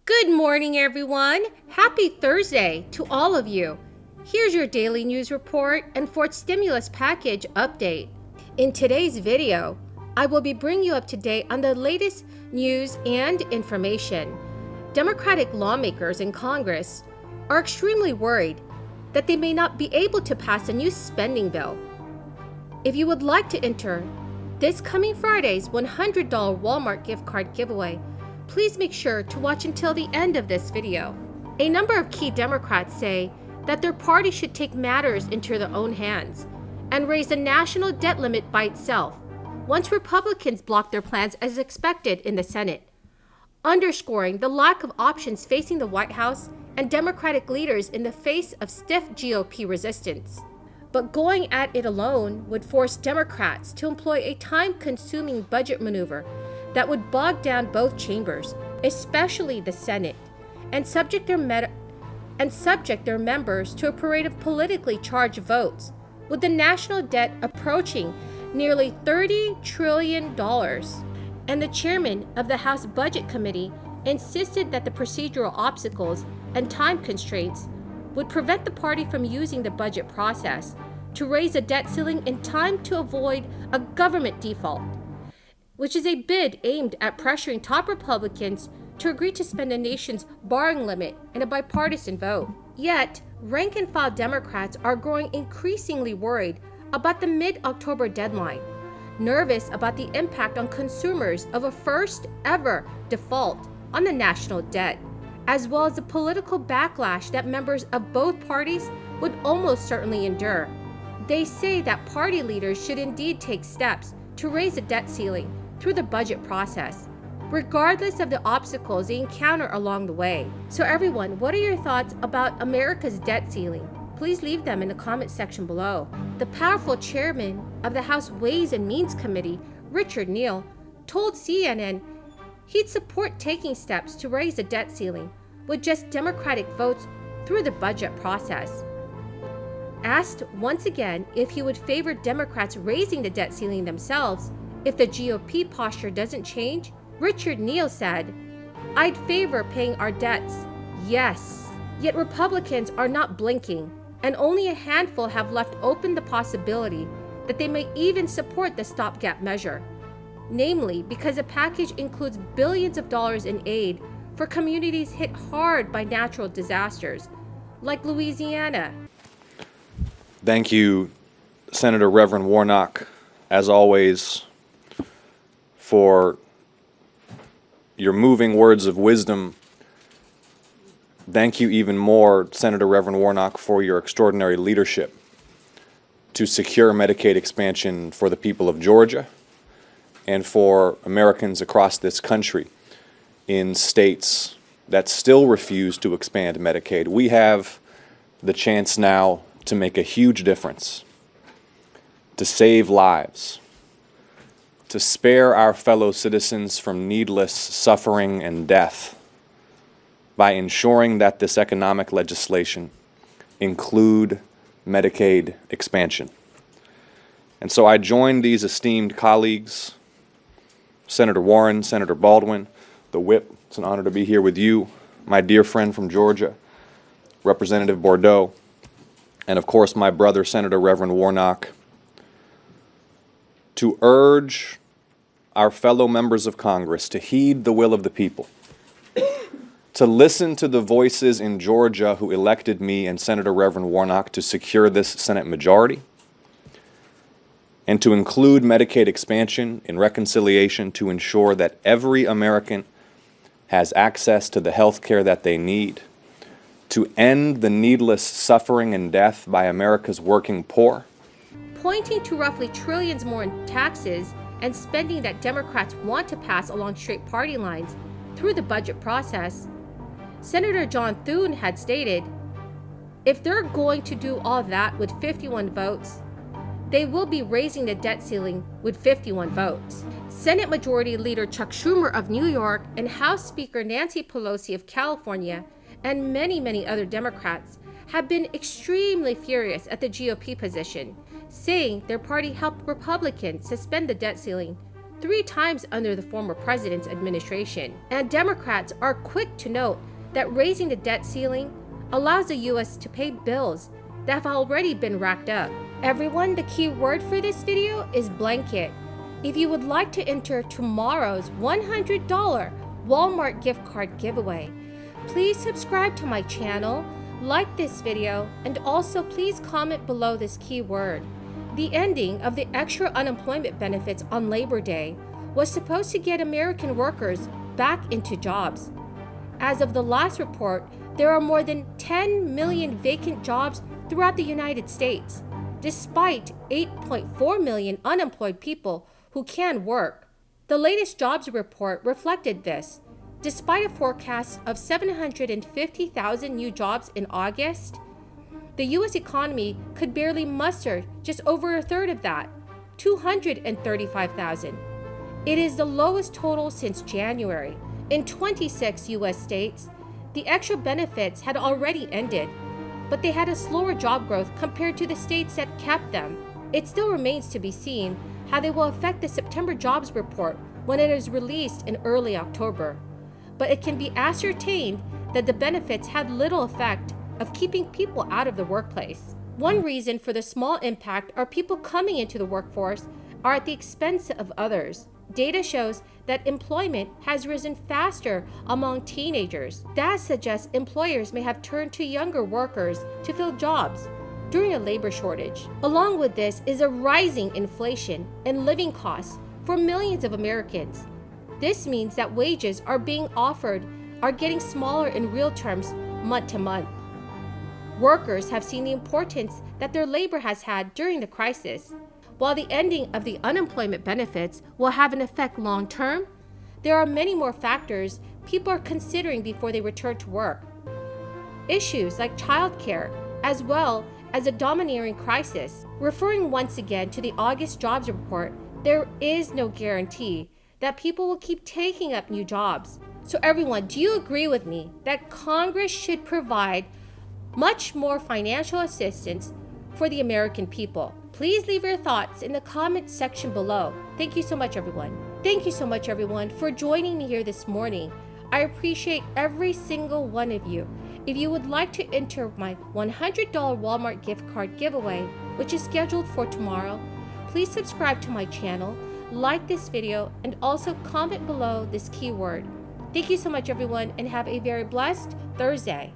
Good morning, everyone. Happy Thursday to all of you. Here's your daily news report and fourth stimulus package update. In today's video, I will be bringing you up to date on the latest news and information. Democratic lawmakers in Congress are extremely worried that they may not be able to pass a new spending bill. If you would like to enter this coming Friday's $100 Walmart gift card giveaway, please make sure to watch until the end of this video. A number of key Democrats say that their party should take matters into their own hands and raise the national debt limit by itself once Republicans block their plans as expected in the Senate, underscoring the lack of options facing the White House and Democratic leaders in the face of stiff GOP resistance. But going at it alone would force Democrats to employ a time-consuming budget maneuver that would bog down both chambers, especially the Senate, and subject their members to a parade of politically charged votes, with the national debt approaching nearly $30 trillion. And the chairman of the House Budget Committee insisted that the procedural obstacles and time constraints would prevent the party from using the budget process to raise a debt ceiling in time to avoid a government default, which is a bid aimed at pressuring top Republicans to agree to spend the nation's borrowing limit in a bipartisan vote. Yet, rank-and-file Democrats are growing increasingly worried about the mid-October deadline, nervous about the impact on consumers of a first-ever default on the national debt, as well as the political backlash that members of both parties would almost certainly endure. They say that party leaders should indeed take steps to raise the debt ceiling through the budget process, regardless of the obstacles they encounter along the way. So everyone, what are your thoughts about America's debt ceiling? Please leave them in the comment section below. The powerful chairman of the House Ways and Means Committee, Richard Neal, told CNN he'd support taking steps to raise the debt ceiling with just Democratic votes through the budget process. Asked once again if he would favor Democrats raising the debt ceiling themselves if the GOP posture doesn't change, Richard Neal said, "I'd favor paying our debts, yes." Yet Republicans are not blinking, and only a handful have left open the possibility that they may even support the stopgap measure, namely because the package includes billions of dollars in aid for communities hit hard by natural disasters, like Louisiana. Thank you, Senator Reverend Warnock, as always, for your moving words of wisdom. Thank you even more, Senator Reverend Warnock, for your extraordinary leadership to secure Medicaid expansion for the people of Georgia and for Americans across this country in states that still refuse to expand Medicaid. We have the chance now to make a huge difference, to save lives, to spare our fellow citizens from needless suffering and death by ensuring that this economic legislation include Medicaid expansion. And so I join these esteemed colleagues, Senator Warren, Senator Baldwin, the whip. It's an honor to be here with you, my dear friend from Georgia, Representative Bordeaux, and of course my brother, Senator Reverend Warnock, to urge our fellow members of Congress to heed the will of the people, to listen to the voices in Georgia who elected me and Senator Reverend Warnock to secure this Senate majority, and to include Medicaid expansion in reconciliation to ensure that every American has access to the health care that they need, to end the needless suffering and death by America's working poor. Pointing to roughly trillions more in taxes and spending that Democrats want to pass along straight party lines through the budget process, Senator John Thune had stated, if they're going to do all that with 51 votes, they will be raising the debt ceiling with 51 votes. Senate Majority Leader Chuck Schumer of New York and House Speaker Nancy Pelosi of California and many other Democrats have been extremely furious at the GOP position, saying their party helped Republicans suspend the debt ceiling 3 times under the former president's administration. And Democrats are quick to note that raising the debt ceiling allows the U.S. to pay bills that have already been racked up. Everyone, the key word for this video is blanket. If you would like to enter tomorrow's $100 Walmart gift card giveaway, please subscribe to my channel, like this video, and also please comment below this keyword. The ending of the extra unemployment benefits on Labor Day was supposed to get American workers back into jobs. As of the last report, there are more than 10 million vacant jobs throughout the United States, despite 8.4 million unemployed people who can work. The latest jobs report reflected this. Despite a forecast of 750,000 new jobs in August, the U.S. economy could barely muster just over a third of that, 235,000. It is the lowest total since January. In 26 U.S. states, the extra benefits had already ended, but they had a slower job growth compared to the states that kept them. It still remains to be seen how they will affect the September jobs report when it is released in early October. But it can be ascertained that the benefits had little effect of keeping people out of the workplace. One reason for the small impact are people coming into the workforce are at the expense of others. Data shows that employment has risen faster among teenagers. That suggests employers may have turned to younger workers to fill jobs during a labor shortage. Along with this is a rising inflation and living costs for millions of Americans. This means that wages are being offered are getting smaller in real terms month to month. Workers have seen the importance that their labor has had during the crisis. While the ending of the unemployment benefits will have an effect long term, there are many more factors people are considering before they return to work. Issues like childcare, as well as a domineering crisis. Referring once again to the August jobs report, there is no guarantee that people will keep taking up new jobs. So everyone, do you agree with me that Congress should provide much more financial assistance for the American people? Please leave your thoughts in the comments section below. Thank you so much, everyone. Thank you so much, everyone, for joining me here this morning. I appreciate every single one of you. If you would like to enter my $100 Walmart gift card giveaway, which is scheduled for tomorrow, please subscribe to my channel, like this video, and also comment below this keyword. Thank you so much, everyone, and have a very blessed Thursday.